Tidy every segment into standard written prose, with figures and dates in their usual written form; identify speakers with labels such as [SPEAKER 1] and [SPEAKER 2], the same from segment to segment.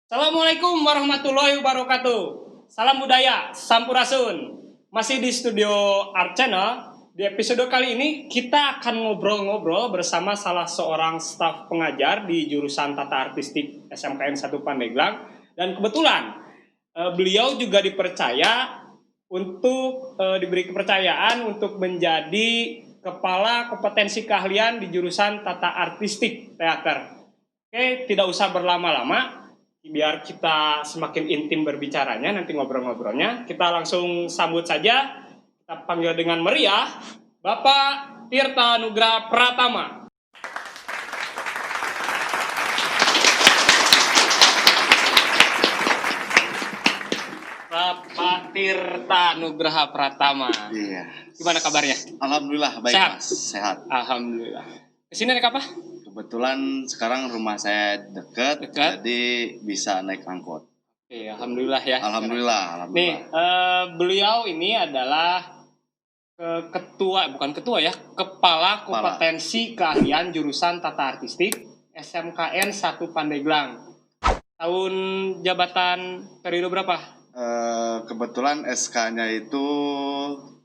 [SPEAKER 1] Assalamualaikum warahmatullahi wabarakatuh. Salam budaya, sampurasun. Masih di studio Art Channel. Di episode kali ini kita akan ngobrol-ngobrol bersama salah seorang staf pengajar di jurusan Tata Artistik SMKN 1 Pandeglang. Dan kebetulan beliau juga dipercaya untuk diberi kepercayaan untuk menjadi kepala kompetensi keahlian di jurusan Tata Artistik Teater. Oke, tidak usah berlama-lama, biar kita semakin intim berbicaranya, nanti ngobrol-ngobrolnya. Kita langsung sambut saja, kita panggil dengan meriah, Bapak Tirta Nugraha Pratama. Bapak Tirta Nugraha Pratama.
[SPEAKER 2] Iya.
[SPEAKER 1] Gimana kabarnya?
[SPEAKER 2] Alhamdulillah baik,
[SPEAKER 1] Sehat?
[SPEAKER 2] Mas. Sehat.
[SPEAKER 1] Alhamdulillah. Kesini naik apa?
[SPEAKER 2] Kebetulan sekarang rumah saya dekat, jadi bisa naik angkot.
[SPEAKER 1] Oke, alhamdulillah ya.
[SPEAKER 2] Alhamdulillah.
[SPEAKER 1] Nih, beliau ini adalah kepala kompetensi keahlian jurusan Tata Artistik SMKN 1 Pandeglang. Tahun jabatan periode berapa?
[SPEAKER 2] Kebetulan SK-nya itu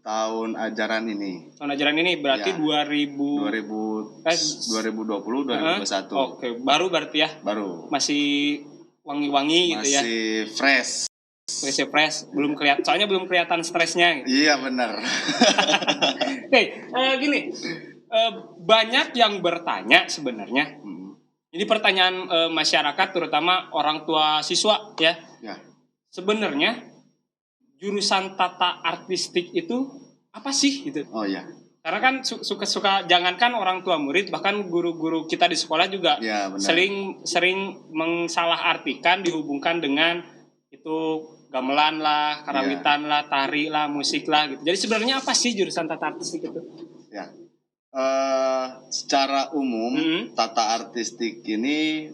[SPEAKER 2] tahun ajaran ini.
[SPEAKER 1] Tahun ajaran ini berarti
[SPEAKER 2] Ya.
[SPEAKER 1] 2020
[SPEAKER 2] 2021.
[SPEAKER 1] Oke, baru berarti ya.
[SPEAKER 2] Baru.
[SPEAKER 1] Masih wangi-wangi gitu ya.
[SPEAKER 2] Masih fresh.
[SPEAKER 1] Masih fresh, belum kelihatan. Soalnya belum kelihatan stresnya. Gitu.
[SPEAKER 2] Iya benar.
[SPEAKER 1] Oke, gini. Banyak yang bertanya sebenarnya. Ini pertanyaan masyarakat, terutama orang tua siswa ya.
[SPEAKER 2] Ya.
[SPEAKER 1] Sebenarnya jurusan Tata Artistik itu apa sih gitu?
[SPEAKER 2] Oh ya.
[SPEAKER 1] Karena kan suka jangankan orang tua murid, bahkan guru-guru kita di sekolah juga
[SPEAKER 2] Ya,
[SPEAKER 1] sering mensalahartikan, dihubungkan dengan itu gamelan lah, karawitan lah, tari lah, musik lah gitu. Jadi sebenarnya apa sih jurusan Tata Artistik itu?
[SPEAKER 2] Ya. Secara umum Tata Artistik ini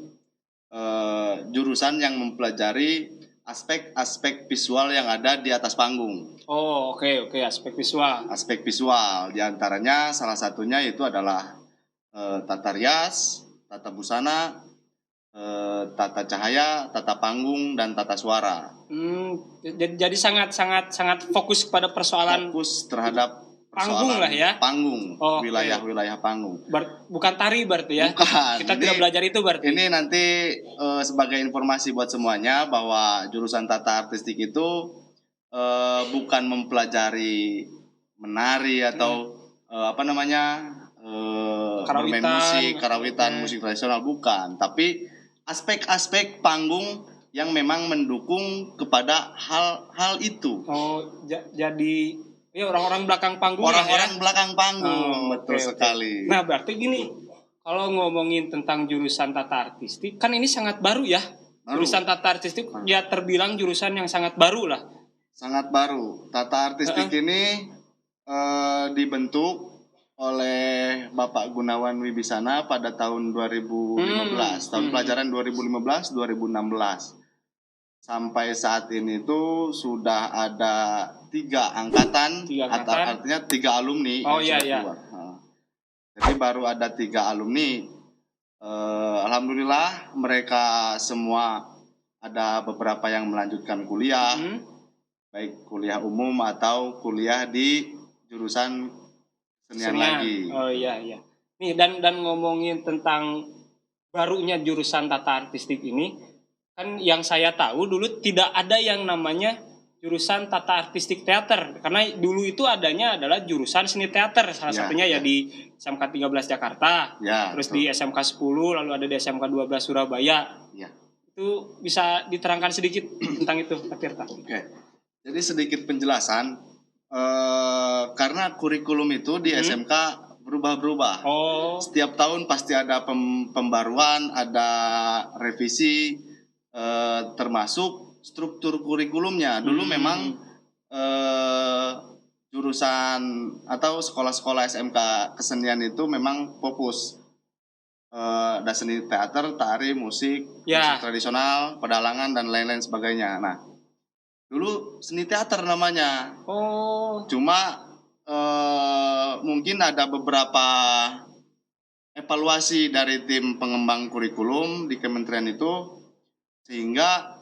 [SPEAKER 2] jurusan yang mempelajari aspek-aspek visual yang ada di atas panggung.
[SPEAKER 1] Oh, oke, aspek visual.
[SPEAKER 2] Aspek visual, diantaranya salah satunya itu adalah tata rias, tata busana, tata cahaya, tata panggung, dan tata suara.
[SPEAKER 1] Jadi sangat fokus pada persoalan
[SPEAKER 2] fokus terhadap
[SPEAKER 1] panggung lah ya.
[SPEAKER 2] Panggung, wilayah-wilayah panggung.
[SPEAKER 1] Bukan tari berarti ya?
[SPEAKER 2] Bukan.
[SPEAKER 1] Kita tidak belajar itu berarti.
[SPEAKER 2] Ini nanti sebagai informasi buat semuanya bahwa jurusan Tata Artistik itu bukan mempelajari menari atau bermain musik, karawitan, musik tradisional, bukan. Tapi aspek-aspek panggung yang memang mendukung kepada hal itu.
[SPEAKER 1] Oh, jadi ya orang-orang belakang panggung.
[SPEAKER 2] Orang-orang belakang panggung, betul sekali.
[SPEAKER 1] Nah, berarti gini, kalau ngomongin tentang jurusan Tata Artistik, kan ini sangat baru ya. Jurusan Tata Artistik ya terbilang jurusan yang sangat baru lah. Sangat baru.
[SPEAKER 2] Tata Artistik ini dibentuk oleh Bapak Gunawan Wibisana pada tahun 2015, tahun pelajaran 2015-2016. Sampai saat ini tuh sudah ada 3 angkatan. Artinya 3 alumni.
[SPEAKER 1] Oh iya.
[SPEAKER 2] Jadi baru ada 3 alumni. Alhamdulillah mereka semua ada beberapa yang melanjutkan kuliah, baik kuliah umum atau kuliah di jurusan kesenian lagi.
[SPEAKER 1] Oh iya. Nih dan ngomongin tentang barunya jurusan Tata Artistik ini. Kan yang saya tahu dulu tidak ada yang namanya jurusan Tata Artistik Teater, karena dulu itu adanya adalah jurusan seni teater, salah satunya ya di SMK 13 Jakarta, terus betul. Di SMK 10, lalu ada di SMK 12 Surabaya. Itu bisa diterangkan sedikit tentang itu, Pak Tirta?
[SPEAKER 2] Oke. Jadi sedikit penjelasan, karena kurikulum itu di SMK berubah-berubah. Setiap tahun pasti ada pembaruan, ada revisi, termasuk struktur kurikulumnya. Dulu memang jurusan atau sekolah-sekolah SMK kesenian itu memang fokus ada seni teater, tari, musik tradisional, pedalangan dan lain-lain sebagainya. Nah, dulu seni teater namanya. Cuma mungkin ada beberapa evaluasi dari tim pengembang kurikulum di kementerian itu, Sehingga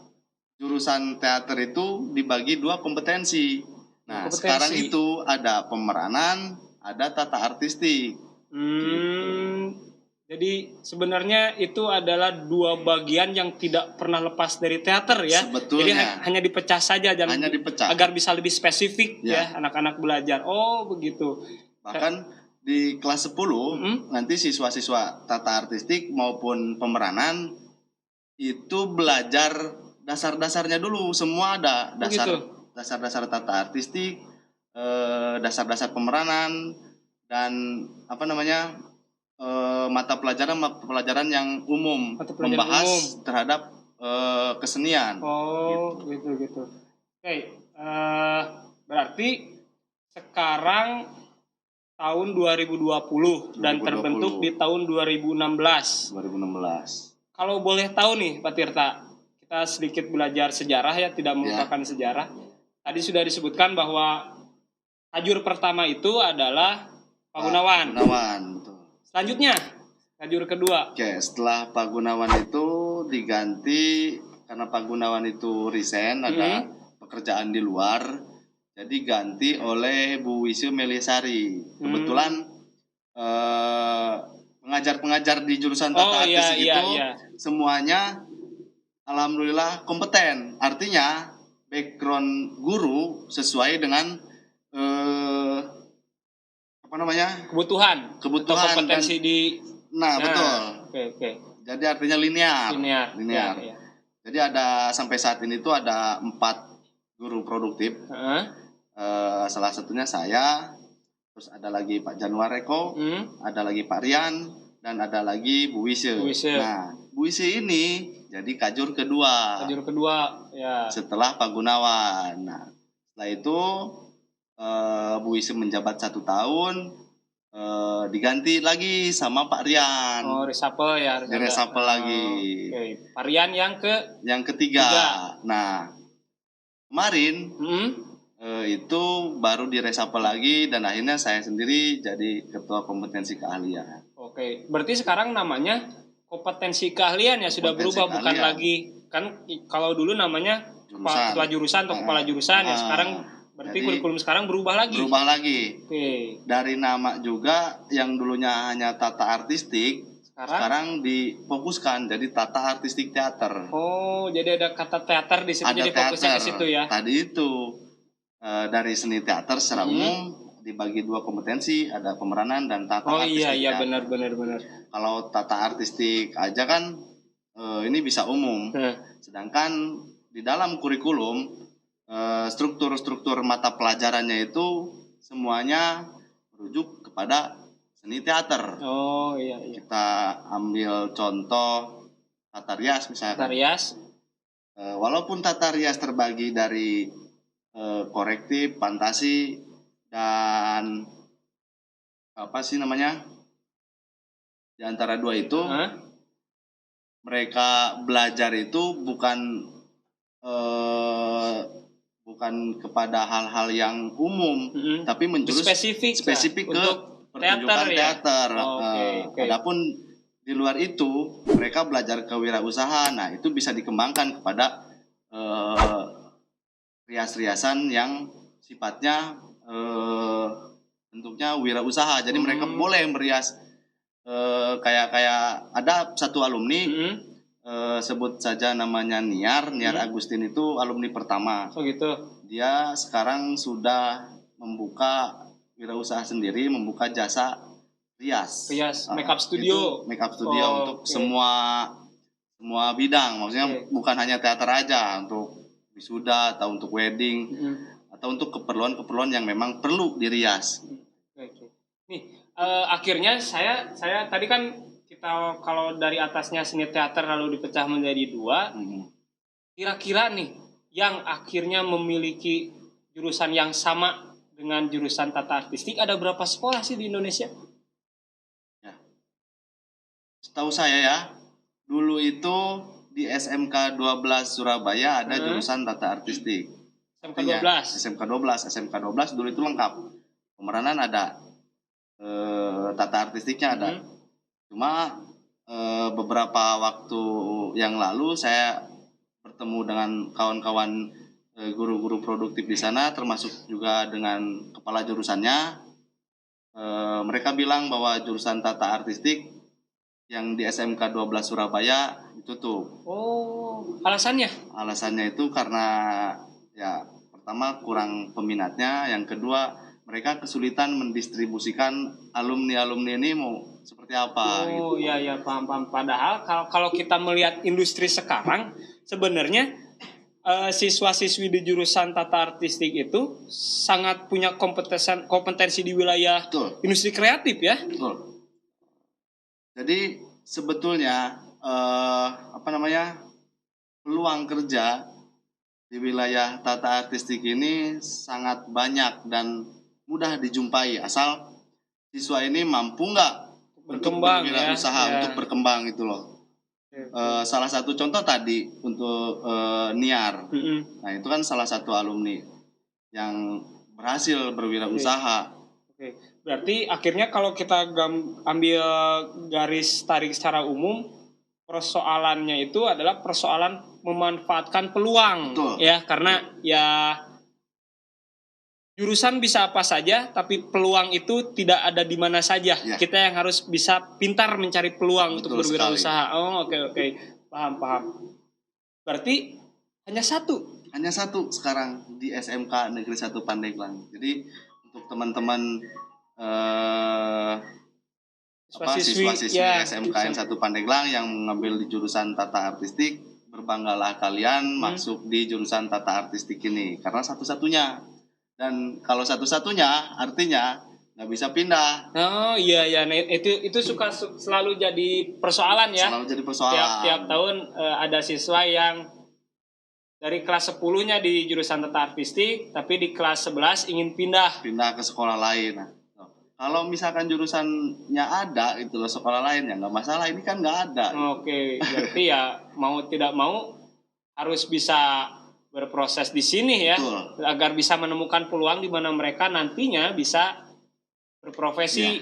[SPEAKER 2] jurusan teater itu dibagi 2 kompetensi. Nah,
[SPEAKER 1] Kompetensi.
[SPEAKER 2] sekarang itu ada pemeranan, ada tata artistik.
[SPEAKER 1] Jadi sebenarnya itu adalah 2 bagian yang tidak pernah lepas dari teater ya.
[SPEAKER 2] Sebetulnya.
[SPEAKER 1] Jadi hanya dipecah saja
[SPEAKER 2] Hanya dipecah.
[SPEAKER 1] agar bisa lebih spesifik ya anak-anak belajar. Oh, begitu.
[SPEAKER 2] Bahkan di kelas 10 nanti siswa-siswa tata artistik maupun pemeranan itu belajar dasar-dasarnya dulu. Semua ada dasar-dasar tata artistik, dasar-dasar pemeranan, dan mata pelajaran yang umum, membahas terhadap kesenian.
[SPEAKER 1] Oh, gitu. Oke, berarti sekarang tahun 2020 dan terbentuk di tahun 2016. Kalau boleh tahu nih Pak Tirta, kita sedikit belajar sejarah ya, tidak melupakan sejarah. Tadi sudah disebutkan bahwa tajur pertama itu adalah Pak Gunawan.
[SPEAKER 2] Betul.
[SPEAKER 1] Selanjutnya, tajur kedua.
[SPEAKER 2] Oke, setelah Pak Gunawan itu diganti karena Pak Gunawan itu resign, ada pekerjaan di luar, jadi ganti oleh Bu Wisyu Melisari. Kebetulan pengajar-pengajar di jurusan tata artistik itu semuanya alhamdulillah kompeten. Artinya background guru sesuai dengan kebutuhan
[SPEAKER 1] atau kompetensi
[SPEAKER 2] betul.
[SPEAKER 1] Oke.
[SPEAKER 2] Jadi artinya linear.
[SPEAKER 1] Ya.
[SPEAKER 2] Jadi ada sampai saat ini tuh ada 4 guru produktif. Salah satunya saya, terus ada lagi Pak Januar Eko, ada lagi Pak Rian, dan ada lagi Bu Wisyu. Nah, Bu Wisyu ini jadi kajur kedua ya. Setelah Pak Gunawan. Nah, setelah itu Bu Wisyu menjabat 1 tahun, diganti lagi sama Pak Rian.
[SPEAKER 1] Oh, reshuffle ya.
[SPEAKER 2] Reshuffle lagi.
[SPEAKER 1] Okay. Pak Rian yang
[SPEAKER 2] ketiga. Nah, kemarin itu baru direshuffle lagi dan akhirnya saya sendiri jadi ketua kompetensi keahlian.
[SPEAKER 1] Oke, berarti sekarang namanya kompetensi keahlian ya, sudah berubah, bukan lagi kan kalau dulu namanya ketua jurusan atau kepala jurusan ya, sekarang berarti kurikulum sekarang berubah lagi.
[SPEAKER 2] Oke. Dari nama juga yang dulunya hanya tata artistik, sekarang difokuskan jadi tata artistik teater.
[SPEAKER 1] Oh, jadi ada kata teater di situ, jadi fokusnya ke situ ya.
[SPEAKER 2] Tadi itu dari seni teater secara umum dibagi 2 kompetensi, ada pemeranan dan tata artistik.
[SPEAKER 1] Oh iya, benar.
[SPEAKER 2] Kalau tata artistik aja kan ini bisa umum. Sedangkan di dalam kurikulum struktur mata pelajarannya itu semuanya merujuk kepada seni teater.
[SPEAKER 1] Oh iya.
[SPEAKER 2] Kita ambil contoh tata rias misalnya.
[SPEAKER 1] Tata rias.
[SPEAKER 2] Walaupun tata rias terbagi dari korektif, fantasi, dan di antara 2 itu mereka belajar itu bukan kepada hal-hal yang umum, tapi menjurus spesifik ke pertunjukan teater. Adapun di luar itu mereka belajar kewirausahaan. Nah, itu bisa dikembangkan kepada rias-riasan yang sifatnya bentuknya wirausaha. Jadi mereka boleh merias kayak ada satu alumni sebut saja namanya Niar Agustin, itu alumni pertama.
[SPEAKER 1] Oh gitu.
[SPEAKER 2] Dia sekarang sudah membuka wirausaha sendiri, membuka jasa rias
[SPEAKER 1] makeup studio
[SPEAKER 2] untuk semua bidang. Maksudnya bukan hanya teater aja, untuk wisuda atau untuk wedding atau untuk keperluan yang memang perlu dirias.
[SPEAKER 1] Nih, akhirnya saya tadi kan kita kalau dari atasnya seni teater lalu dipecah menjadi 2. Kira-kira nih yang akhirnya memiliki jurusan yang sama dengan jurusan tata artistik ada berapa sekolah sih di Indonesia?
[SPEAKER 2] Ya. Setahu saya ya, dulu itu di SMK 12 Surabaya ada jurusan tata artistik. SMK 12 dulu itu lengkap. Pemeranan ada, tata artistiknya ada. Cuma beberapa waktu yang lalu saya bertemu dengan kawan-kawan guru-guru produktif di sana, termasuk juga dengan kepala jurusannya. Mereka bilang bahwa jurusan tata artistik yang di SMK 12 Surabaya ditutup.
[SPEAKER 1] Oh, alasannya?
[SPEAKER 2] Alasannya itu karena ya pertama kurang peminatnya, yang kedua mereka kesulitan mendistribusikan alumni-alumni ini mau seperti apa.
[SPEAKER 1] Oh, gitu. Iya, paham. Padahal kalau kita melihat industri sekarang, sebenarnya siswa-siswi di jurusan tata artistik itu sangat punya kompetensi di wilayah
[SPEAKER 2] Betul.
[SPEAKER 1] Industri kreatif ya.
[SPEAKER 2] Betul. Jadi sebetulnya peluang kerja di wilayah tata artistik ini sangat banyak dan mudah dijumpai asal siswa ini mampu nggak untuk berwirausaha, untuk berkembang itu loh. Salah satu contoh tadi untuk Niar. Nah itu kan salah satu alumni yang berhasil berwirausaha.
[SPEAKER 1] Oke. Berarti akhirnya kalau kita ambil garis tarik secara umum, persoalannya itu adalah persoalan memanfaatkan peluang. Betul. Ya, karena ya jurusan bisa apa saja, tapi peluang itu tidak ada di mana saja. Ya. Kita yang harus bisa pintar mencari peluang. Betul, untuk berwirausaha. Oh, oke. Paham. Berarti hanya satu sekarang di SMK Negeri 1 Pandeglang. Jadi untuk teman-teman siswa-siswi SMKN 1 Pandeglang yang mengambil di jurusan tata artistik, berbanggalah kalian masuk di jurusan tata artistik ini karena satu-satunya. Dan kalau satu-satunya artinya nggak bisa pindah. Oh iya, nah, itu suka selalu jadi persoalan ya. Selalu jadi persoalan. Tiap tahun ada siswa yang dari kelas 10-nya di jurusan tata artistik, tapi di kelas 11 ingin pindah ke sekolah lain. Nah, kalau misalkan jurusannya ada, itu loh sekolah lain ya nggak masalah. Ini kan nggak ada. Oke, berarti ya mau tidak mau harus bisa berproses di sini ya. Betul. Agar bisa menemukan peluang di mana mereka nantinya bisa berprofesi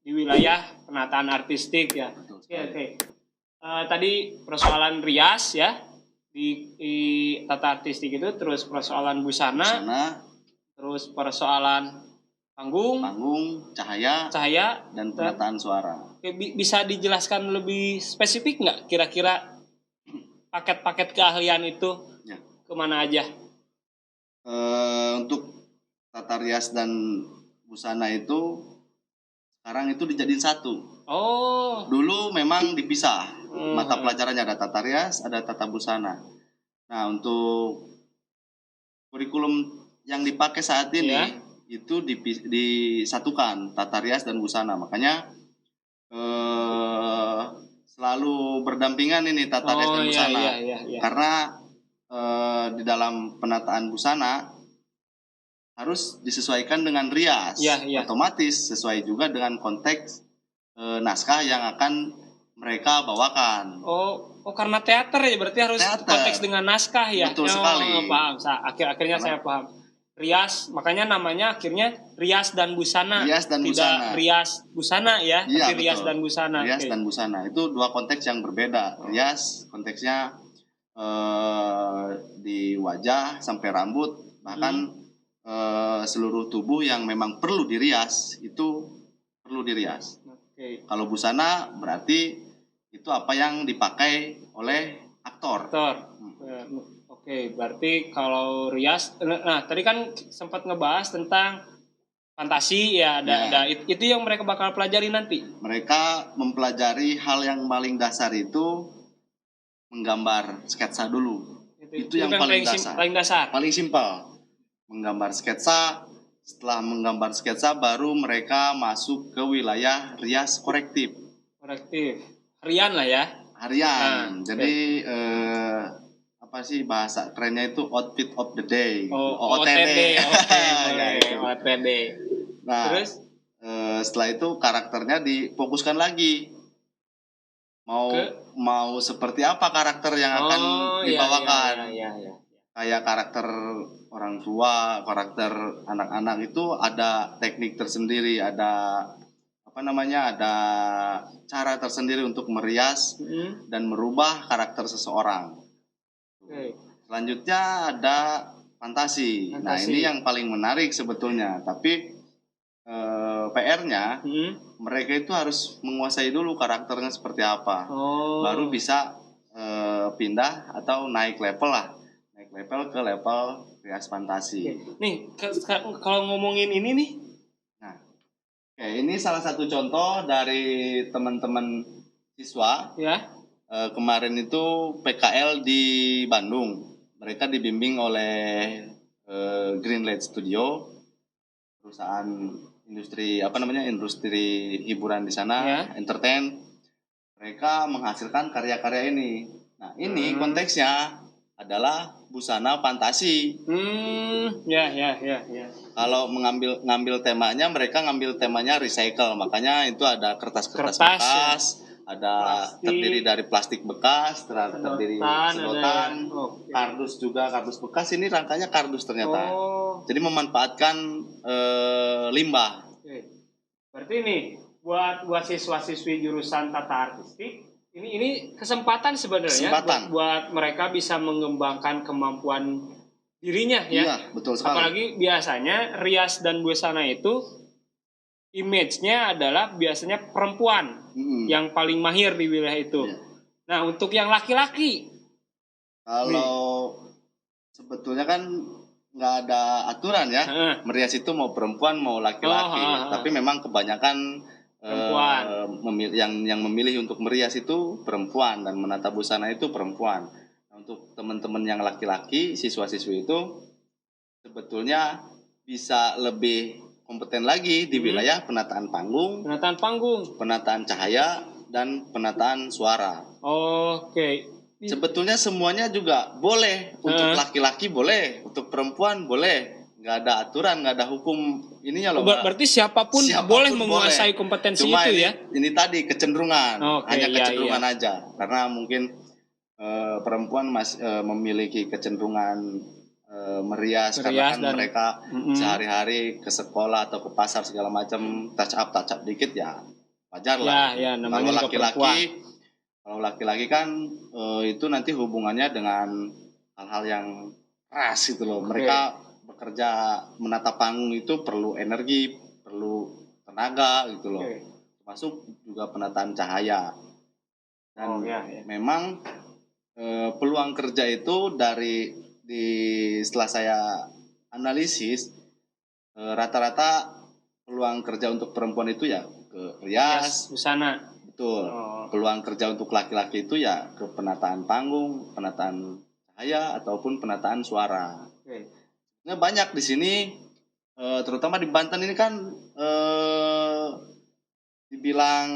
[SPEAKER 1] di wilayah penataan artistik ya. Oke. Tadi persoalan rias ya. Di tata artistik itu, terus persoalan busana, terus persoalan panggung, cahaya, dan penataan suara. Bisa dijelaskan lebih spesifik nggak kira-kira paket-paket keahlian itu kemana aja? Untuk tata rias dan busana itu sekarang itu dijadiin satu. Oh. Dulu memang dipisah. Mata pelajarannya ada tata rias, ada tata busana. Nah, untuk kurikulum yang dipakai saat ini itu disatukan tata rias dan busana. Makanya selalu berdampingan ini tata rias dan busana. Karena di dalam penataan busana harus disesuaikan dengan rias. Otomatis sesuai juga dengan konteks naskah yang akan mereka bawakan. Oh, karena teater ya, berarti harus konteks dengan naskah ya. Betul sekali. Paham. Akhirnya saya paham. Rias, makanya namanya akhirnya rias dan busana. Tidak rias busana ya, tapi rias dan busana. Rias dan busana itu dua konteks yang berbeda. Rias konteksnya di wajah sampai rambut, bahkan seluruh tubuh yang memang perlu dirias itu perlu dirias. Kalau busana berarti itu apa yang dipakai oleh aktor. Oke, berarti kalau rias, nah tadi kan sempat ngebahas tentang fantasi ya, ada itu yang mereka bakal pelajari nanti. Mereka mempelajari hal yang paling dasar itu menggambar sketsa dulu. Itu yang paling dasar. Paling simpel. Menggambar sketsa. Setelah menggambar sketsa baru mereka masuk ke wilayah rias korektif. Harian lah ya. Harian. Jadi apa sih bahasa kerennya itu outfit of the day. OTD. OTD. Nah, terus setelah itu karakternya difokuskan lagi. Mau seperti apa karakter yang akan dibawakan. Kayak karakter orang tua, karakter anak-anak itu ada teknik tersendiri, ada ada cara tersendiri untuk merias dan merubah karakter seseorang.
[SPEAKER 2] Selanjutnya ada fantasi. Nah, ini yang paling menarik sebetulnya. Tapi PR-nya mereka itu harus menguasai dulu karakternya seperti apa. Baru bisa pindah atau naik level lah. Naik level ke level rias fantasi.
[SPEAKER 1] Nih, kalau ngomongin ini nih.
[SPEAKER 2] Nah, ini salah satu contoh dari teman-teman siswa. Ya. Kemarin itu PKL di Bandung. Mereka dibimbing oleh Greenlight Studio, perusahaan industri industri hiburan di sana, entertain. Mereka menghasilkan karya-karya ini. Nah, ini konteksnya adalah busana fantasi.
[SPEAKER 1] Ya.
[SPEAKER 2] Kalau ngambil temanya, mereka ngambil temanya recycle, makanya itu ada kertas-kertas bekas. Ada terdiri dari plastik bekas, terdiri sedotan, kardus juga, kardus bekas. Ini rangkanya kardus ternyata. Jadi memanfaatkan limbah.
[SPEAKER 1] Berarti ini buat siswa-siswi jurusan tata artistik, ini kesempatan sebenarnya buat mereka bisa mengembangkan kemampuan dirinya ya.
[SPEAKER 2] Iya, betul sekali.
[SPEAKER 1] Apalagi biasanya rias dan busana itu image-nya adalah biasanya perempuan yang paling mahir di wilayah itu. Iya. Nah, untuk yang laki-laki,
[SPEAKER 2] kalau sebetulnya kan nggak ada aturan ya, merias itu mau perempuan mau laki-laki. Tapi memang kebanyakan yang memilih untuk merias itu perempuan dan menata busana itu perempuan. Nah, untuk teman-teman yang laki-laki, siswa-siswi itu sebetulnya bisa lebih kompeten lagi di wilayah penataan panggung, penataan cahaya, dan penataan suara.
[SPEAKER 1] Oke.
[SPEAKER 2] Sebetulnya semuanya juga boleh. Untuk laki-laki boleh, untuk perempuan boleh. Nggak ada aturan, nggak ada hukum ininya loh.
[SPEAKER 1] Berarti siapapun boleh menguasai kompetensi
[SPEAKER 2] cuma
[SPEAKER 1] itu
[SPEAKER 2] ini,
[SPEAKER 1] ya?
[SPEAKER 2] Ini tadi kecenderungan, hanya kecenderungan aja. Karena mungkin perempuan masih memiliki kecenderungan merias karena kan mereka sehari-hari ke sekolah atau ke pasar segala macam touch up dikit ya wajar lah. Kalau laki-laki kan itu nanti hubungannya dengan hal-hal yang keras gitu loh. Mereka bekerja menata panggung itu perlu energi, perlu tenaga gitu loh. Termasuk juga penataan cahaya. Dan memang peluang kerja itu setelah saya analisis rata-rata peluang kerja untuk perempuan itu ya ke rias,
[SPEAKER 1] busana.
[SPEAKER 2] Betul. Peluang kerja untuk laki-laki itu ya ke penataan panggung, penataan cahaya ataupun penataan suara. Nah, banyak di sini terutama di Banten ini kan dibilang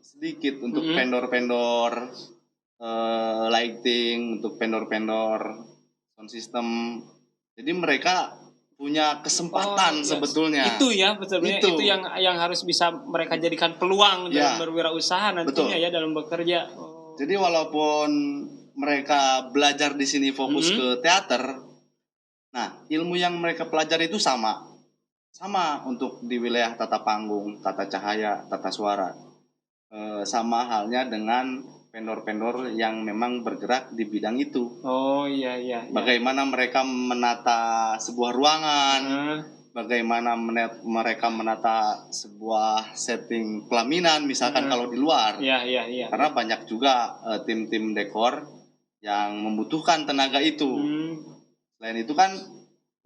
[SPEAKER 2] sedikit untuk vendor-vendor lighting, untuk vendor-vendor sound system. Jadi mereka punya kesempatan sebetulnya.
[SPEAKER 1] Itu ya betulnya itu yang harus bisa mereka jadikan peluang dalam berwirausaha nantinya ya dalam bekerja.
[SPEAKER 2] Jadi walaupun mereka belajar di sini fokus ke teater, nah ilmu yang mereka pelajari itu sama untuk di wilayah tata panggung, tata cahaya, tata suara. Sama halnya dengan vendor-vendor yang memang bergerak di bidang itu.
[SPEAKER 1] Iya.
[SPEAKER 2] Bagaimana mereka menata sebuah ruangan, bagaimana mereka menata sebuah setting pelaminan, misalkan kalau di luar.
[SPEAKER 1] Iya.
[SPEAKER 2] Karena banyak juga tim-tim dekor yang membutuhkan tenaga itu. Selain itu kan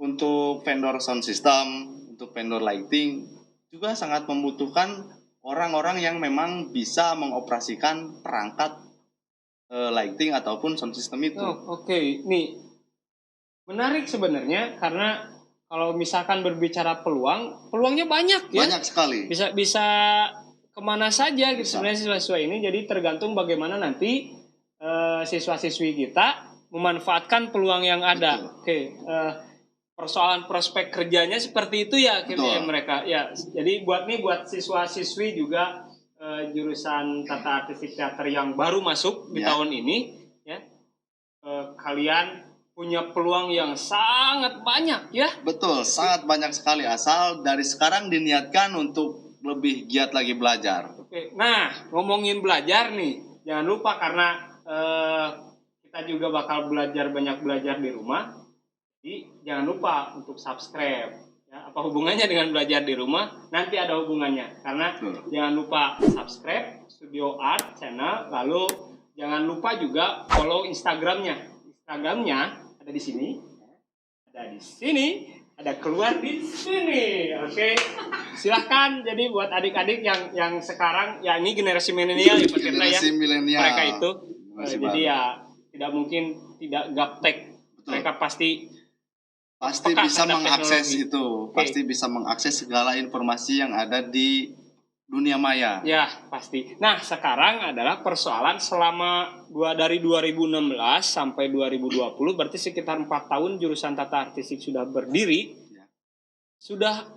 [SPEAKER 2] untuk vendor sound system, untuk vendor lighting juga sangat membutuhkan orang-orang yang memang bisa mengoperasikan perangkat lighting ataupun sound system itu.
[SPEAKER 1] Oke. Nih menarik sebenarnya karena kalau misalkan berbicara peluangnya banyak ya.
[SPEAKER 2] Banyak sekali.
[SPEAKER 1] Bisa kemana saja gitu sebenarnya siswa-siswa ini. Jadi tergantung bagaimana nanti siswa-siswi kita memanfaatkan peluang yang ada. Persoalan prospek kerjanya seperti itu ya akhirnya mereka ya. Jadi buat siswa-siswi juga jurusan tata artistik teater yang baru masuk di tahun ini ya, kalian punya peluang yang sangat banyak ya.
[SPEAKER 2] Betul, sangat banyak sekali asal dari sekarang diniatkan untuk lebih giat lagi belajar.
[SPEAKER 1] Nah ngomongin belajar nih, jangan lupa karena kita juga bakal banyak belajar di rumah. Jadi jangan lupa untuk subscribe. Ya, apa hubungannya dengan belajar di rumah? Nanti ada hubungannya. Karena jangan lupa subscribe Studio Art Channel. Lalu jangan lupa juga follow Instagramnya. Instagramnya ada di sini. Ada di sini. Ada keluar di sini. Oke. Silahkan. Jadi buat adik-adik yang sekarang, ya ini generasi milenial ya Pak Tirta ya.
[SPEAKER 2] Generasi milenial.
[SPEAKER 1] Mereka itu. Jadi ya tidak mungkin tidak gaptek. Mereka pasti
[SPEAKER 2] bisa mengakses
[SPEAKER 1] teknologi.
[SPEAKER 2] itu, pasti bisa mengakses segala informasi yang ada di dunia maya.
[SPEAKER 1] Ya, pasti. Nah, sekarang adalah persoalan selama dari 2016 sampai 2020, berarti sekitar 4 tahun jurusan Tata Artistik sudah berdiri. Ya. Sudah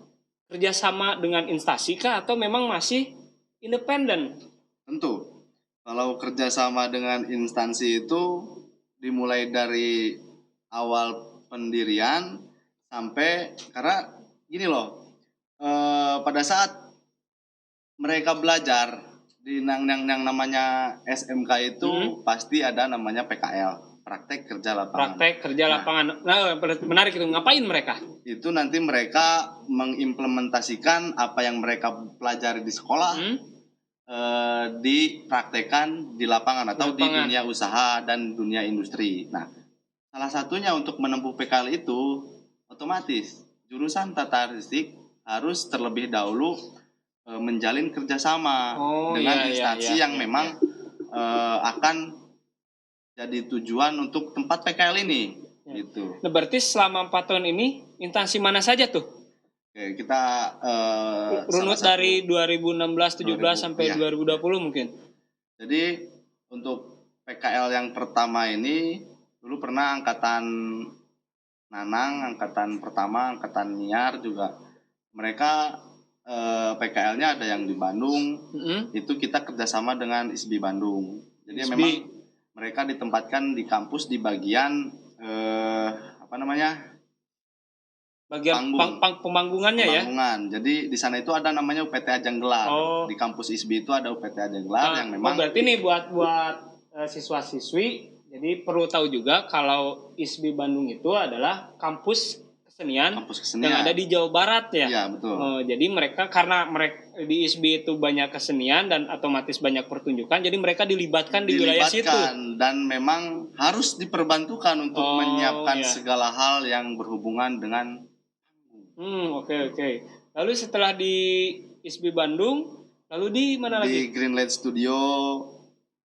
[SPEAKER 1] kerjasama dengan instansi kah atau memang masih independen?
[SPEAKER 2] Tentu. Kalau kerjasama dengan instansi itu dimulai dari awal pendirian sampai, karena gini loh, pada saat mereka belajar di yang namanya SMK itu pasti ada namanya PKL, praktek kerja lapangan.
[SPEAKER 1] Praktek kerja lapangan. Nah, menarik itu. Ngapain mereka?
[SPEAKER 2] Itu nanti mereka mengimplementasikan apa yang mereka pelajari di sekolah, dipraktekkan di lapangan atau di dunia usaha dan dunia industri. Nah, salah satunya untuk menempuh PKL itu, otomatis jurusan Tata Artistik harus terlebih dahulu menjalin kerjasama dengan instansi yang memang akan jadi tujuan untuk tempat PKL ini. Gitu.
[SPEAKER 1] Nah, berarti selama 4 tahun ini instansi mana saja tuh?
[SPEAKER 2] Oke, kita
[SPEAKER 1] runut dari 2016, 17 sampai 2020 mungkin.
[SPEAKER 2] Jadi untuk PKL yang pertama ini dulu pernah angkatan Nanang, angkatan pertama, angkatan Niar juga. Mereka PKL-nya ada yang di Bandung. Itu kita kerjasama dengan ISBI Bandung. Jadi memang mereka ditempatkan di kampus di bagian
[SPEAKER 1] bagian pemanggungannya ya.
[SPEAKER 2] Jadi di sana itu ada namanya UPT Ajang Gelar. Di kampus ISBI itu ada UPT Ajang Gelar yang memang.
[SPEAKER 1] Berarti nih buat siswa-siswi. Jadi perlu tahu juga kalau ISBI Bandung itu adalah kampus kesenian yang ada di Jawa Barat ya.
[SPEAKER 2] Iya, betul.
[SPEAKER 1] Jadi karena mereka di ISBI itu banyak kesenian dan otomatis banyak pertunjukan, jadi mereka dilibatkan di wilayah situ.
[SPEAKER 2] Dan memang harus diperbantukan untuk menyiapkan segala hal yang berhubungan dengan.
[SPEAKER 1] Oke. Lalu setelah di ISBI Bandung, lalu di mana lagi?
[SPEAKER 2] Di Greenlight Studio.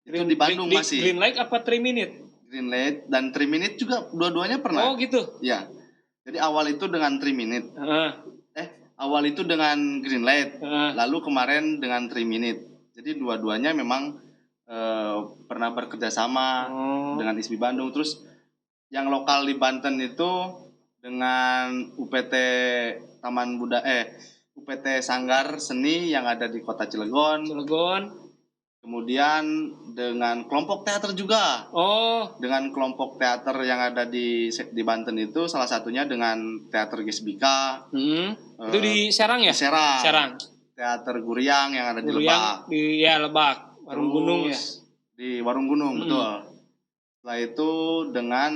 [SPEAKER 2] Itu di Bandung masih.
[SPEAKER 1] Greenlight apa 3 Minute?
[SPEAKER 2] Greenlight dan 3 Minute juga dua-duanya pernah.
[SPEAKER 1] Oh gitu?
[SPEAKER 2] Ya. Jadi awal itu dengan 3 Minute. Awal itu dengan Greenlight. Lalu kemarin dengan 3 Minute. Jadi dua-duanya memang pernah bekerja sama dengan ISBI Bandung. Terus yang lokal di Banten itu dengan UPT UPT Sanggar Seni yang ada di Kota Cilegon. Kemudian dengan kelompok teater juga. Dengan kelompok teater yang ada di Banten itu salah satunya dengan Teater Gesbika.
[SPEAKER 1] Itu di Serang ya? Serang.
[SPEAKER 2] Teater Guriang yang ada di Lebak.
[SPEAKER 1] Lebak. Warung Gunung ya.
[SPEAKER 2] Di Warung Gunung, betul. Setelah itu dengan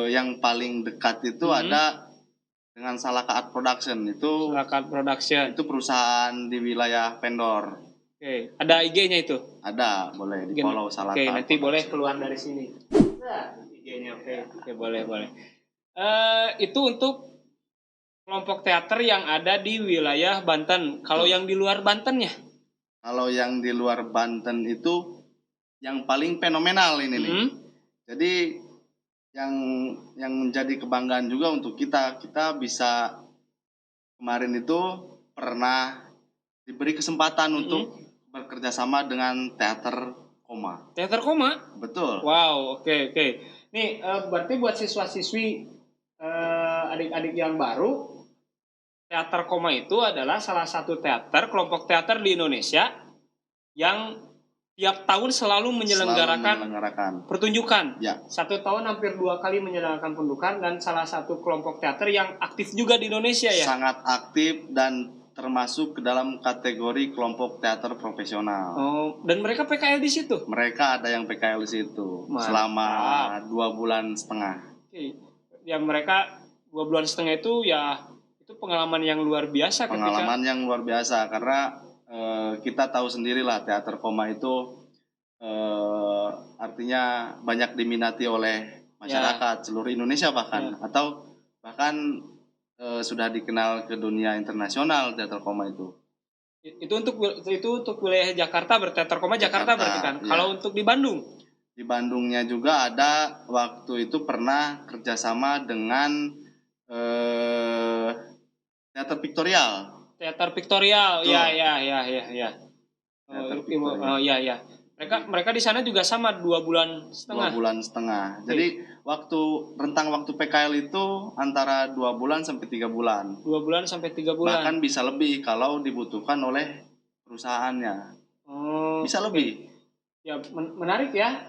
[SPEAKER 2] yang paling dekat itu ada dengan Salaka Art Production. Itu perusahaan di wilayah Pendor.
[SPEAKER 1] Oke, ada IG-nya itu?
[SPEAKER 2] Ada, boleh di-follow Salaka.
[SPEAKER 1] Oke, nanti boleh keluar dari sini. IG-nya, oke, boleh. Itu untuk kelompok teater yang ada di wilayah Banten. Kalau yang di luar Banten ya?
[SPEAKER 2] Kalau yang di luar Banten itu yang paling fenomenal ini nih. Jadi yang menjadi kebanggaan juga untuk kita bisa kemarin itu pernah diberi kesempatan untuk bekerja sama dengan Teater Koma.
[SPEAKER 1] Teater Koma?
[SPEAKER 2] Betul.
[SPEAKER 1] Wow, oke. Nih, berarti buat siswa-siswi adik-adik yang baru, Teater Koma itu adalah salah satu kelompok teater di Indonesia yang tiap tahun selalu menyelenggarakan pertunjukan.
[SPEAKER 2] Ya.
[SPEAKER 1] 1 tahun hampir 2 kali menyelenggarakan pertunjukan dan salah satu kelompok teater yang aktif juga di Indonesia ya.
[SPEAKER 2] Sangat aktif dan termasuk ke dalam kategori kelompok teater profesional.
[SPEAKER 1] Oh, dan mereka PKL di situ?
[SPEAKER 2] Mereka ada yang PKL di situ.
[SPEAKER 1] Mantap.
[SPEAKER 2] Selama 2,5 bulan.
[SPEAKER 1] Oke. Ya mereka 2,5 bulan itu ya itu pengalaman yang luar biasa.
[SPEAKER 2] Pengalaman yang luar biasa karena kita tahu sendirilah teater koma itu artinya banyak diminati oleh masyarakat seluruh Indonesia bahkan atau bahkan sudah dikenal ke dunia internasional teater koma itu.
[SPEAKER 1] Itu untuk wilayah Jakarta, berteater koma Jakarta berarti kan. Ya. Kalau untuk di Bandung?
[SPEAKER 2] Di Bandungnya juga ada, waktu itu pernah kerjasama dengan teater Piktorial.
[SPEAKER 1] Teater Piktorial, ya. Oh ya. Mereka di sana juga sama 2,5 bulan.
[SPEAKER 2] 2,5 bulan. Jadi rentang waktu PKL itu antara 2 bulan sampai 3 bulan.
[SPEAKER 1] 2 bulan sampai 3 bulan.
[SPEAKER 2] Bahkan bisa lebih kalau dibutuhkan oleh perusahaannya. Bisa lebih.
[SPEAKER 1] Ya menarik ya.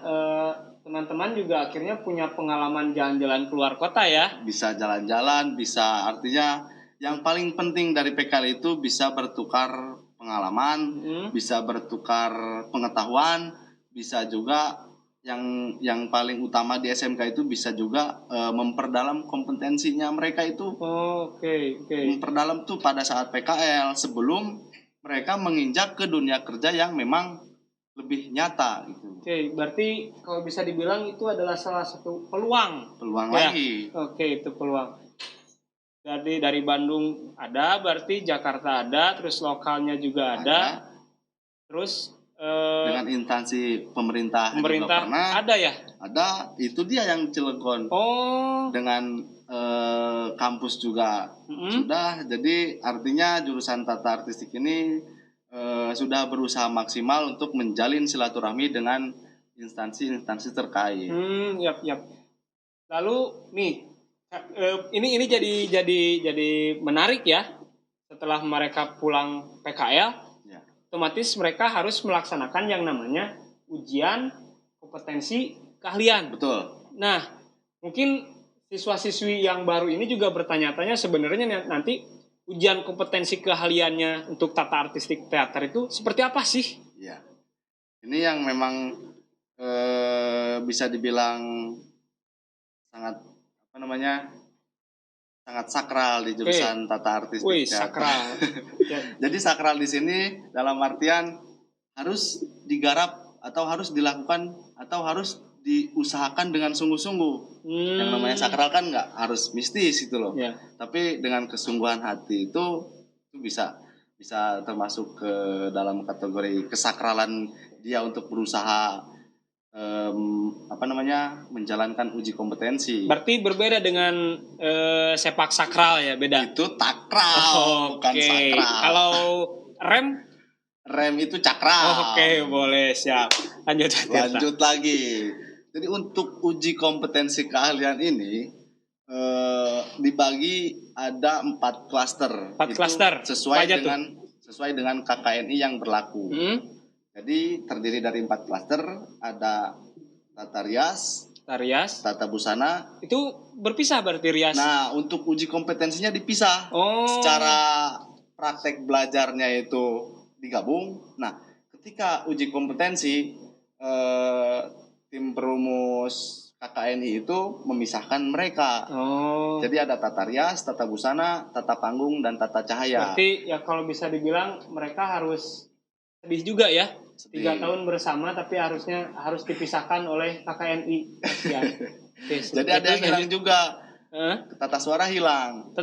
[SPEAKER 1] Teman-teman juga akhirnya punya pengalaman jalan-jalan keluar kota ya.
[SPEAKER 2] Bisa jalan-jalan, bisa artinya yang paling penting dari PKL itu bisa bertukar pengalaman, bisa bertukar pengetahuan, bisa juga yang paling utama di SMK itu bisa juga memperdalam kompetensinya mereka itu.
[SPEAKER 1] Oke.
[SPEAKER 2] Memperdalam tuh pada saat PKL sebelum mereka menginjak ke dunia kerja yang memang lebih nyata gitu.
[SPEAKER 1] Oke, berarti kalau bisa dibilang itu adalah salah satu peluang.
[SPEAKER 2] Peluang lagi.
[SPEAKER 1] Oke, itu peluang. Jadi dari Bandung ada, berarti Jakarta ada, terus lokalnya juga ada. Terus
[SPEAKER 2] dengan instansi pemerintah juga pernah.
[SPEAKER 1] Ada ya?
[SPEAKER 2] Ada, itu dia yang Cilegon. Dengan kampus juga sudah. Jadi artinya jurusan tata artistik ini sudah berusaha maksimal untuk menjalin silaturahmi dengan instansi-instansi terkait.
[SPEAKER 1] Yap. Lalu nih, ini jadi menarik ya. Setelah mereka pulang PKL, otomatis mereka harus melaksanakan yang namanya ujian kompetensi keahlian.
[SPEAKER 2] Betul.
[SPEAKER 1] Nah, mungkin siswa-siswi yang baru ini juga bertanya-tanya sebenarnya nanti ujian kompetensi keahliannya untuk tata artistik teater itu seperti apa sih?
[SPEAKER 2] Ya, ini yang memang bisa dibilang sangat sangat sakral di jurusan tata artistik teater.
[SPEAKER 1] Sakral.
[SPEAKER 2] Jadi sakral di sini dalam artian harus digarap atau harus dilakukan atau harus diusahakan dengan sungguh-sungguh. Yang namanya sakral kan nggak harus mistis itu loh. Tapi dengan kesungguhan hati itu bisa termasuk ke dalam kategori kesakralan dia untuk berusaha menjalankan uji kompetensi.
[SPEAKER 1] Berarti berbeda dengan sepak sakral ya, beda.
[SPEAKER 2] Itu takral, bukan sakral.
[SPEAKER 1] Kalau rem
[SPEAKER 2] itu cakral.
[SPEAKER 1] Oke, boleh, siap. Lanjut
[SPEAKER 2] lagi. Jadi untuk uji kompetensi keahlian ini dibagi ada 4 klaster.
[SPEAKER 1] 4 klaster.
[SPEAKER 2] Sesuai dengan KKNI yang berlaku. Jadi terdiri dari 4 klaster, ada tata rias, tata busana.
[SPEAKER 1] Itu berpisah berarti rias.
[SPEAKER 2] Nah, untuk uji kompetensinya dipisah. Secara praktek belajarnya itu digabung. Nah, ketika uji kompetensi tim perumus KKNI itu memisahkan mereka. Jadi ada tata rias, tata busana, tata panggung, dan tata cahaya.
[SPEAKER 1] Berarti ya kalau bisa dibilang mereka harus sedih juga ya. 3 tahun bersama tapi harus dipisahkan oleh KKNI.
[SPEAKER 2] Jadi ada yang hilang juga. Tata suara hilang.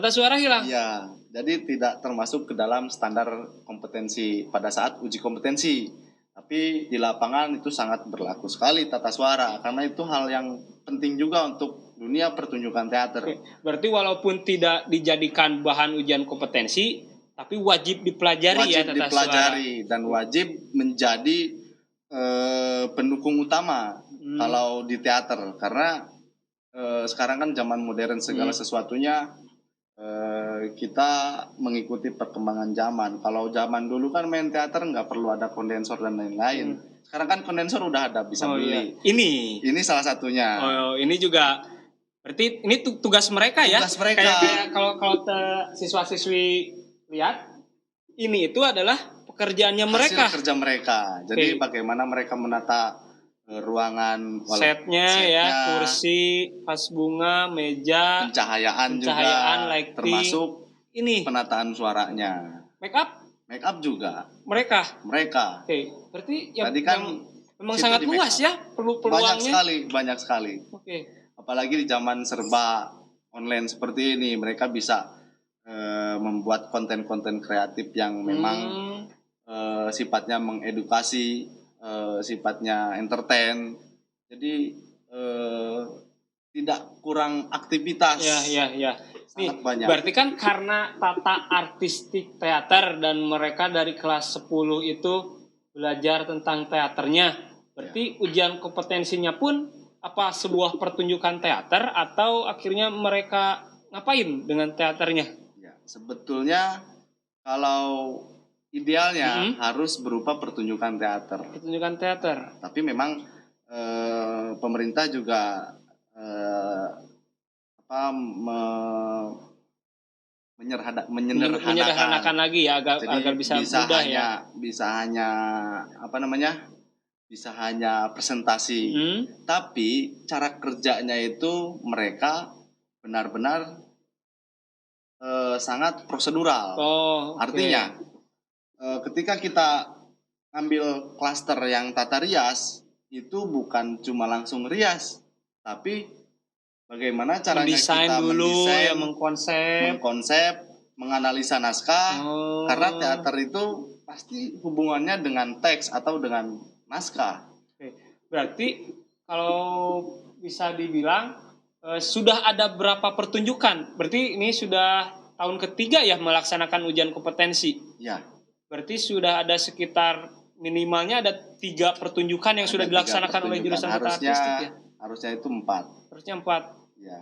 [SPEAKER 2] Iya. Jadi tidak termasuk ke dalam standar kompetensi pada saat uji kompetensi. Tapi di lapangan itu sangat berlaku sekali tata suara karena itu hal yang penting juga untuk dunia pertunjukan teater.
[SPEAKER 1] Berarti walaupun tidak dijadikan bahan ujian kompetensi, tapi wajib dipelajari tata suara.
[SPEAKER 2] Dan wajib menjadi pendukung utama kalau di teater karena sekarang kan zaman modern segala sesuatunya kita mengikuti perkembangan zaman. Kalau zaman dulu kan main teater nggak perlu ada kondensor dan lain-lain. Sekarang kan kondensor udah ada bisa beli.
[SPEAKER 1] Iya.
[SPEAKER 2] Ini salah satunya.
[SPEAKER 1] Ini juga berarti ini tugas mereka ya.
[SPEAKER 2] Tugas mereka.
[SPEAKER 1] Kayak kalau siswa-siswi lihat ini itu adalah pekerjaannya mereka.
[SPEAKER 2] Hasil kerja mereka. Jadi bagaimana mereka menata ruangan,
[SPEAKER 1] setnya ya, kursi, vas bunga, meja,
[SPEAKER 2] pencahayaan juga,
[SPEAKER 1] lighting,
[SPEAKER 2] termasuk
[SPEAKER 1] ini
[SPEAKER 2] penataan suaranya.
[SPEAKER 1] Make up juga. Mereka. Oke, berarti
[SPEAKER 2] tadi kan
[SPEAKER 1] memang sangat luas ya peluangnya.
[SPEAKER 2] Banyak sekali.
[SPEAKER 1] Oke.
[SPEAKER 2] Apalagi di zaman serba online seperti ini, mereka bisa membuat konten-konten kreatif yang memang sifatnya mengedukasi, sifatnya entertain. Jadi tidak kurang aktivitas.
[SPEAKER 1] Ya.
[SPEAKER 2] Sangat banyak.
[SPEAKER 1] Berarti kan karena tata artistik teater dan mereka dari kelas 10 itu belajar tentang teaternya. Berarti ujian kompetensinya pun apa sebuah pertunjukan teater atau akhirnya mereka ngapain dengan teaternya?
[SPEAKER 2] Ya, sebetulnya kalau idealnya harus berupa pertunjukan teater. Tapi memang pemerintah juga menyederhanakan
[SPEAKER 1] lagi ya agar bisa mudah ya.
[SPEAKER 2] Bisa hanya presentasi. Tapi cara kerjanya itu mereka benar-benar sangat prosedural. Artinya ketika kita ambil klaster yang tata rias, itu bukan cuma langsung rias, tapi bagaimana caranya kita mendesain, mengkonsep, menganalisa naskah. Karena teater itu pasti hubungannya dengan teks atau dengan naskah.
[SPEAKER 1] Berarti kalau bisa dibilang sudah ada berapa pertunjukan? Berarti ini sudah tahun ketiga ya melaksanakan ujian kompetensi.
[SPEAKER 2] Ya.
[SPEAKER 1] Berarti sudah ada sekitar minimalnya ada 3 pertunjukan yang sudah dilaksanakan oleh jurusan tata artistik ya.
[SPEAKER 2] Harusnya itu 4.
[SPEAKER 1] Harusnya 4.
[SPEAKER 2] Ya.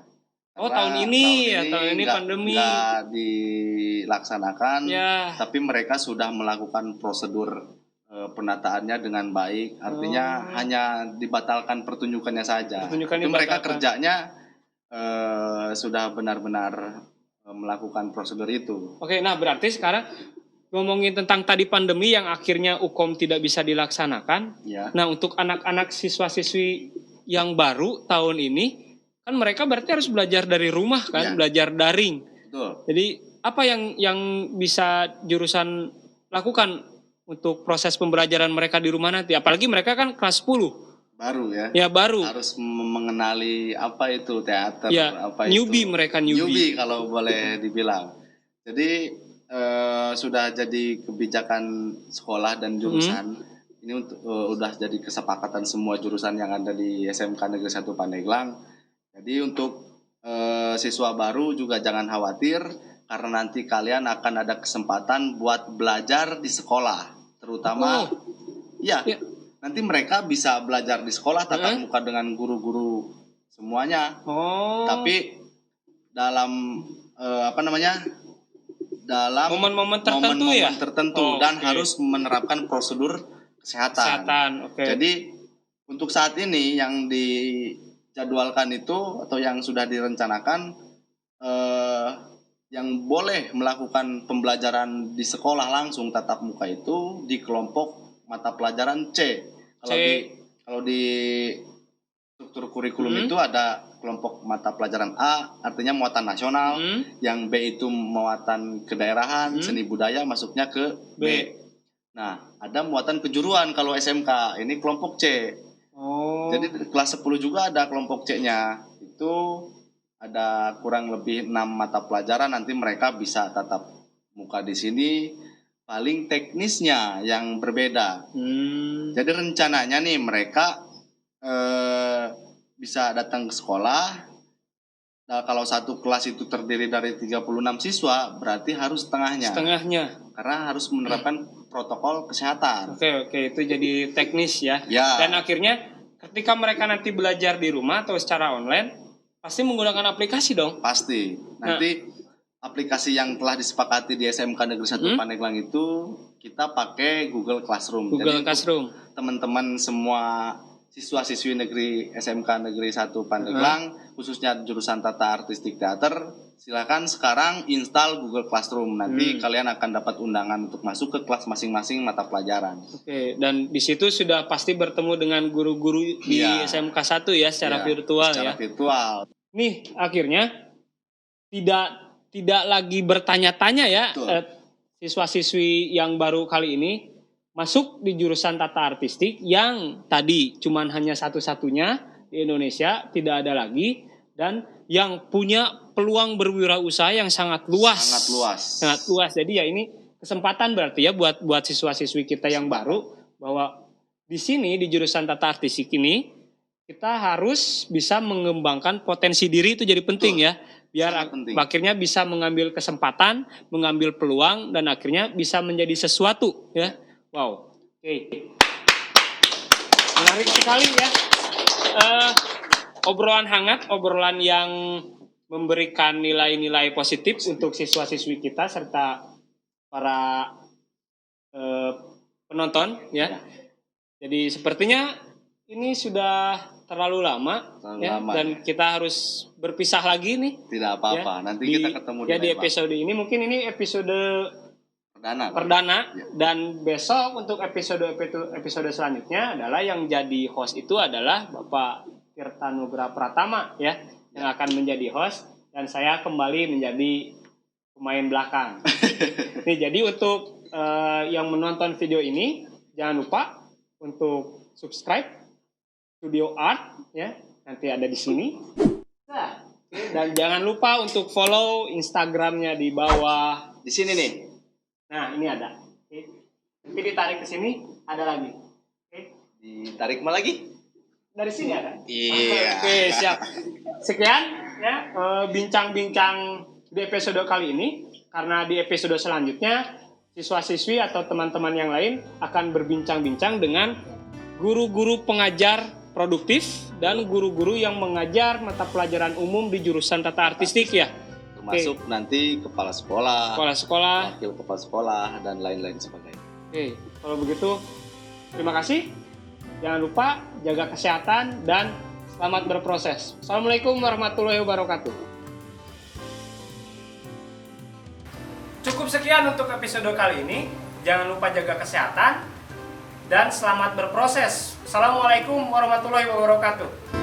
[SPEAKER 1] Tahun ini pandemi
[SPEAKER 2] nggak dilaksanakan, tapi mereka sudah melakukan prosedur penataannya dengan baik. Artinya hanya dibatalkan pertunjukannya saja. Tapi mereka kerjanya sudah benar-benar melakukan prosedur itu.
[SPEAKER 1] Oke, nah berarti sekarang ngomongin tentang tadi pandemi yang akhirnya UKOM tidak bisa dilaksanakan.
[SPEAKER 2] Ya.
[SPEAKER 1] Nah, untuk anak-anak siswa-siswi yang baru tahun ini, kan mereka berarti harus belajar dari rumah kan, belajar daring.
[SPEAKER 2] Betul.
[SPEAKER 1] Jadi apa yang bisa jurusan lakukan untuk proses pembelajaran mereka di rumah nanti? Apalagi mereka kan kelas 10.
[SPEAKER 2] Baru ya.
[SPEAKER 1] Ya baru.
[SPEAKER 2] Harus mengenali apa itu teater, apa
[SPEAKER 1] newbie
[SPEAKER 2] itu.
[SPEAKER 1] Mereka newbie
[SPEAKER 2] kalau boleh dibilang. Jadi sudah jadi kebijakan sekolah dan jurusan. Ini udah jadi kesepakatan semua jurusan yang ada di SMK Negeri 1 Pandeglang. Jadi untuk siswa baru juga jangan khawatir karena nanti kalian akan ada kesempatan buat belajar di sekolah, terutama nanti mereka bisa belajar di sekolah tatap muka dengan guru-guru semuanya. Tapi dalam dalam
[SPEAKER 1] momen-momen tertentu
[SPEAKER 2] dan harus menerapkan prosedur kesehatan. Jadi untuk saat ini yang dijadwalkan itu atau yang sudah direncanakan yang boleh melakukan pembelajaran di sekolah langsung tatap muka itu di kelompok mata pelajaran C. Kalau di struktur kurikulum itu ada kelompok mata pelajaran A, artinya muatan nasional, yang B itu muatan kedaerahan, seni budaya masuknya ke B. Nah, ada muatan kejuruan kalau SMK, ini kelompok C. Jadi kelas 10 juga ada kelompok C-nya. Itu ada kurang lebih 6 mata pelajaran, nanti mereka bisa tatap muka di sini. Paling teknisnya yang berbeda. Jadi rencananya nih mereka bisa datang ke sekolah. Nah, kalau satu kelas itu terdiri dari 36 siswa, berarti harus setengahnya. Karena harus menerapkan protokol kesehatan.
[SPEAKER 1] Oke, itu jadi teknis ya. Dan akhirnya ketika mereka nanti belajar di rumah atau secara online, pasti menggunakan aplikasi dong?
[SPEAKER 2] Pasti. Nanti aplikasi yang telah disepakati di SMK Negeri 1 Pandeglang itu kita pakai Google Classroom.
[SPEAKER 1] Jadi Classroom.
[SPEAKER 2] Teman-teman semua siswa-siswi negeri SMK Negeri 1 Pandeglang, khususnya jurusan Tata Artistik Teater, Silakan sekarang install Google Classroom. Nanti kalian akan dapat undangan untuk masuk ke kelas masing-masing mata pelajaran.
[SPEAKER 1] Oke, dan di situ sudah pasti bertemu dengan guru-guru di SMK 1 ya secara virtual
[SPEAKER 2] secara
[SPEAKER 1] ya.
[SPEAKER 2] virtual.
[SPEAKER 1] Nih, akhirnya tidak lagi bertanya-tanya ya siswa-siswi yang baru kali ini masuk di jurusan tata artistik yang tadi cuman hanya satu-satunya di Indonesia, tidak ada lagi, dan yang punya peluang berwirausaha yang sangat luas. Sangat luas. Jadi ya ini kesempatan berarti ya buat siswa-siswi kita yang baru, bahwa di sini di jurusan tata artistik ini kita harus bisa mengembangkan potensi diri, itu jadi penting ya. Biar akhirnya bisa mengambil kesempatan, mengambil peluang, dan akhirnya bisa menjadi sesuatu ya. Wow. Oke. Menarik sekali ya. Obrolan hangat, obrolan yang memberikan nilai-nilai positif untuk siswa-siswi kita serta para penonton ya. Jadi sepertinya ini sudah terlalu lama dan kita harus berpisah lagi nih.
[SPEAKER 2] Tidak apa-apa. Nanti kita ketemu
[SPEAKER 1] di episode ini. Mungkin ini episode perdana dan besok untuk episode selanjutnya adalah yang jadi host itu adalah Bapak Tirta Nugra Pratama ya, yang akan menjadi host, dan saya kembali menjadi pemain belakang. Nih, jadi untuk yang menonton video ini jangan lupa untuk subscribe Studio Art ya, nanti ada di sini. Dan jangan lupa untuk follow Instagramnya di bawah.
[SPEAKER 2] Di sini nih.
[SPEAKER 1] Nah, ini ada. Nanti ditarik ke sini, ada lagi.
[SPEAKER 2] Ditarik mana lagi?
[SPEAKER 1] Dari sini ada.
[SPEAKER 2] Iya.
[SPEAKER 1] Oke, siap. Sekian ya bincang-bincang di episode kali ini. Karena di episode selanjutnya siswa-siswi atau teman-teman yang lain akan berbincang-bincang dengan guru-guru pengajar produktif dan guru-guru yang mengajar mata pelajaran umum di jurusan tata artistik ya.
[SPEAKER 2] Termasuk nanti kepala sekolah, wakil kepala sekolah, dan lain-lain sebagainya.
[SPEAKER 1] Oke, kalau begitu terima kasih. Jangan lupa jaga kesehatan dan selamat berproses. Assalamualaikum warahmatullahi wabarakatuh. Cukup sekian untuk episode kali ini. Jangan lupa jaga kesehatan dan selamat berproses. Assalamualaikum warahmatullahi wabarakatuh.